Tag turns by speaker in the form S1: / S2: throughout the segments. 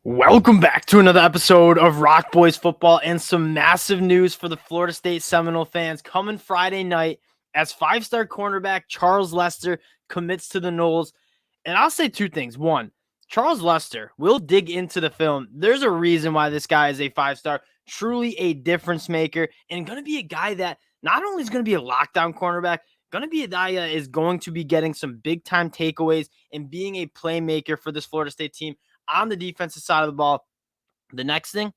S1: Welcome back to another episode of Rock Boys Football and some massive news for the Florida State Seminole fans coming Friday night as five-star cornerback Charles Lester commits to the Noles. And I'll say two things. One, Charles Lester, we'll dig into the film. There's a reason why this guy is a five-star, truly a difference maker, and going to be a guy that not only is going to be a lockdown cornerback, going to be a guy that is going to be getting some big-time takeaways and being a playmaker for this Florida State team on the defensive side of the ball. The next thing,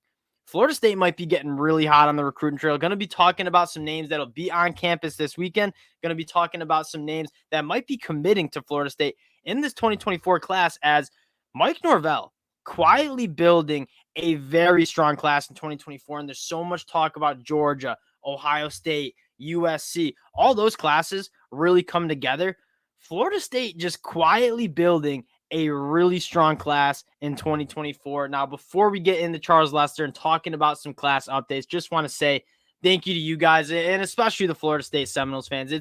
S1: Florida State might be getting really hot on the recruiting trail. Going to be talking about some names that'll be on campus this weekend. Going to be talking about some names that might be committing to Florida State in this 2024 class as Mike Norvell quietly building a very strong class in 2024. And there's so much talk about Georgia, Ohio State, USC. All those classes really come together. Florida State just quietly building a really strong class in 2024. Now, before we get into Charles Lester and talking about some class updates, just want to say thank you to you guys and especially the Florida State Seminoles fans.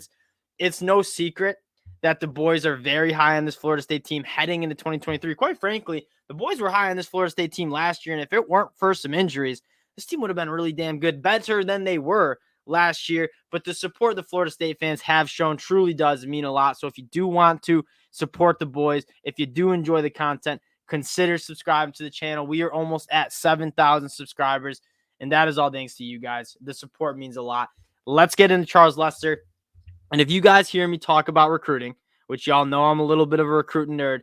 S1: It's no secret that the boys are very high on this Florida State team heading into 2023. Quite frankly, the boys were high on this Florida State team last year, and if it weren't for some injuries, this team would have been really damn good, better than they were last year. But the support the Florida State fans have shown truly does mean a lot. So if you do want to support the boys, if you do enjoy the content, consider subscribing to the channel. We are almost at 7,000 subscribers, and that is all thanks to you guys. The support means a lot. Let's get into Charles Lester. And if you guys hear me talk about recruiting, which y'all know I'm a little bit of a recruiting nerd,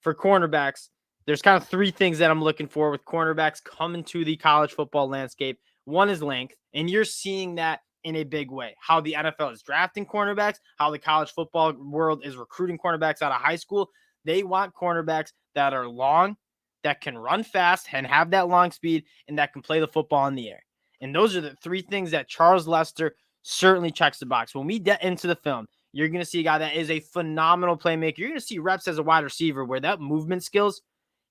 S1: for cornerbacks, there's kind of three things that I'm looking for with cornerbacks coming to the college football landscape. One is length, and you're seeing that in a big way. How the NFL is drafting cornerbacks, how the college football world is recruiting cornerbacks out of high school. They want cornerbacks that are long, that can run fast and have that long speed, and that can play the football in the air. And those are the three things that Charles Lester certainly checks the box. When we get into the film, you're going to see a guy that is a phenomenal playmaker. You're going to see reps as a wide receiver where that movement skills,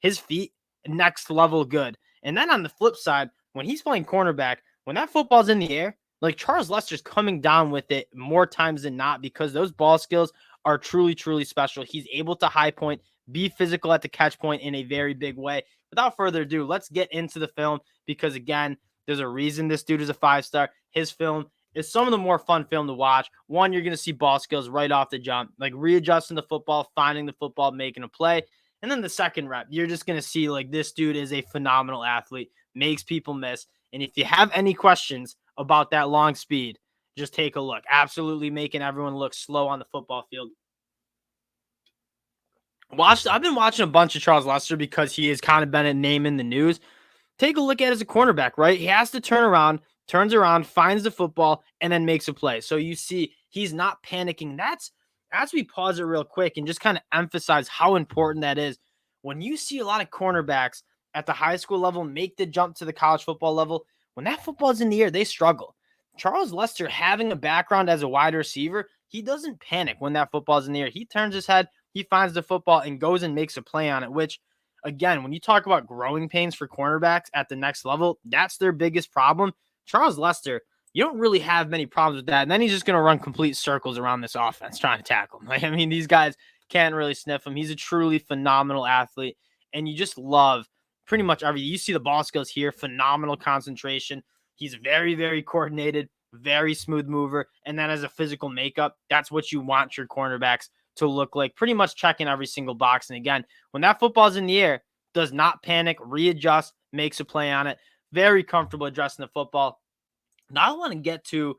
S1: his feet, next level good. And then on the flip side, when he's playing cornerback, when that football's in the air, like Charles Lester's coming down with it more times than not because those ball skills are truly, truly special. He's able to high point, be physical at the catch point in a very big way. Without further ado, let's get into the film because, again, there's a reason this dude is a five-star. His film is some of the more fun film to watch. One, you're going to see ball skills right off the jump, like readjusting the football, finding the football, making a play. And then the second rep, you're just going to see like this dude is a phenomenal athlete, makes people miss. And if you have any questions about that long speed, just take a look. Absolutely making everyone look slow on the football field. I've been watching a bunch of Charles Lester because he has kind of been a name in the news. Take a look at it as a cornerback, right? He has to turns around, finds the football, and then makes a play. So you see he's not panicking. That's as we pause it real quick and just kind of emphasize how important that is. When you see a lot of cornerbacks at the high school level make the jump to the college football level, when that football is in the air, they struggle. Charles Lester, having a background as a wide receiver, he doesn't panic when that football is in the air. He turns his head, he finds the football, and goes and makes a play on it, which, again, when you talk about growing pains for cornerbacks at the next level, that's their biggest problem. Charles Lester, you don't really have many problems with that. And then he's just going to run complete circles around this offense trying to tackle him. Like, I mean, these guys can't really sniff him. He's a truly phenomenal athlete, and you just love pretty much everything. You see the ball skills here, phenomenal concentration. He's very, very coordinated, very smooth mover. And then as a physical makeup, that's what you want your cornerbacks to look like, pretty much checking every single box. And again, when that football's in the air, does not panic, readjust, makes a play on it. Very comfortable addressing the football. Now I want to get to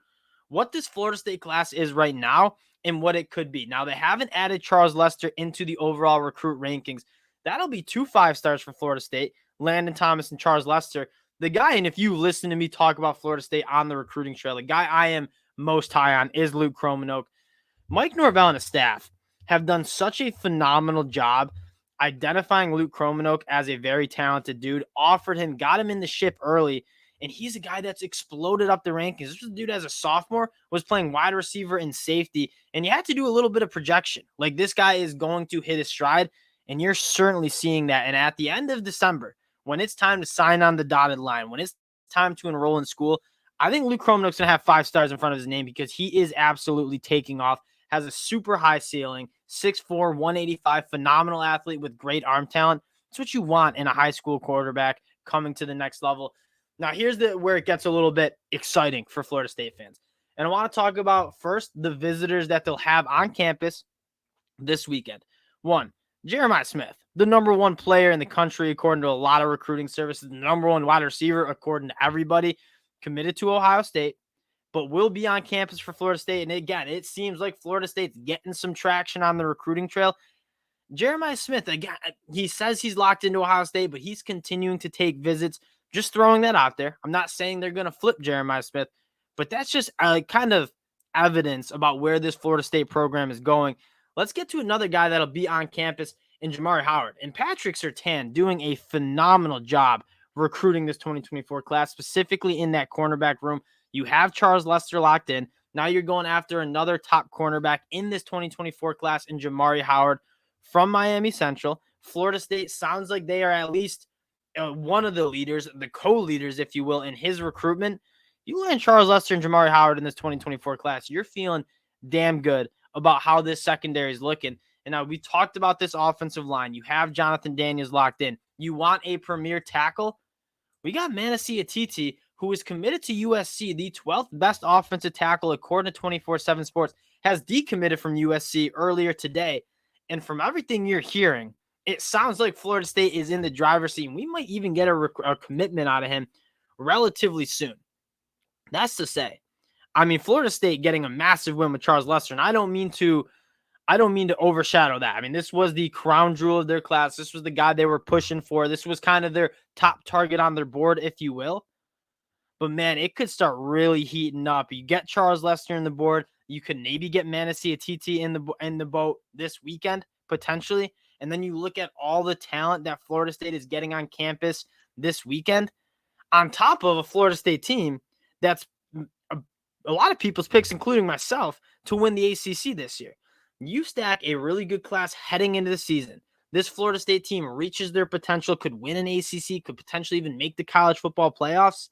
S1: what this Florida State class is right now and what it could be. Now, they haven't added Charles Lester into the overall recruit rankings. That'll be 2 5-stars for Florida State, Landon Thomas and Charles Lester. The guy, and if you listen to me talk about Florida State on the recruiting trail, the guy I am most high on is Luke Kromanoke. Mike Norvell and his staff have done such a phenomenal job identifying Luke Kromanoke as a very talented dude, offered him, got him in the ship early, and he's a guy that's exploded up the rankings. This was a dude as a sophomore was playing wide receiver and safety, and you had to do a little bit of projection. Like, this guy is going to hit his stride, and you're certainly seeing that. And at the end of December, when it's time to sign on the dotted line, when it's time to enroll in school, I think Luke Kromanoke's going to have 5 stars in front of his name because he is absolutely taking off, has a super high ceiling, 6'4", 185, phenomenal athlete with great arm talent. That's what you want in a high school quarterback coming to the next level. Now, here's where it gets a little bit exciting for Florida State fans. And I want to talk about first the visitors that they'll have on campus this weekend. One, Jeremiah Smith, the number one player in the country, according to a lot of recruiting services, the number one wide receiver, according to everybody, committed to Ohio State, but will be on campus for Florida State. And again, it seems like Florida State's getting some traction on the recruiting trail. Jeremiah Smith, again, he says he's locked into Ohio State, but he's continuing to take visits. Just throwing that out there. I'm not saying they're going to flip Jeremiah Smith, but that's just kind of evidence about where this Florida State program is going. Let's get to another guy that'll be on campus in Jamari Howard. And Patrick Surtain doing a phenomenal job recruiting this 2024 class, specifically in that cornerback room. You have Charles Lester locked in. Now you're going after another top cornerback in this 2024 class in Jamari Howard from Miami Central. Florida State sounds like they are at least one of the leaders, the co-leaders, if you will, in his recruitment. You land Charles Lester and Jamari Howard in this 2024 class, you're feeling damn good about how this secondary is looking. And now we talked about this offensive line. You have Jonathan Daniels locked in. You want a premier tackle? We got Manassi Atiti, who is committed to USC, the 12th best offensive tackle according to 24/7 Sports, has decommitted from USC earlier today. And from everything you're hearing, it sounds like Florida State is in the driver's seat. We might even get a commitment out of him relatively soon. That's to say, I mean, Florida State getting a massive win with Charles Lester, and I don't mean to overshadow that. I mean, this was the crown jewel of their class. This was the guy they were pushing for. This was kind of their top target on their board, if you will. But man, it could start really heating up. You get Charles Lester in the board. You could maybe get Manassi Atiti in the boat this weekend, potentially. And then you look at all the talent that Florida State is getting on campus this weekend, on top of a Florida State team that's a lot of people's picks, including myself, to win the ACC this year. You stack a really good class heading into the season. This Florida State team reaches their potential, could win an ACC, could potentially even make the college football playoffs.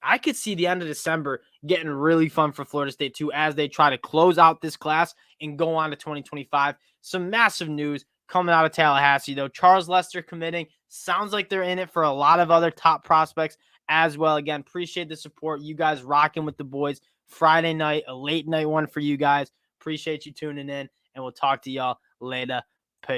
S1: I could see the end of December getting really fun for Florida State too, as they try to close out this class and go on to 2025. Some massive news coming out of Tallahassee, though. Charles Lester committing. Sounds like they're in it for a lot of other top prospects as well. Again, appreciate the support. You guys rocking with the boys. Friday night, a late night one for you guys. Appreciate you tuning in, and we'll talk to y'all later.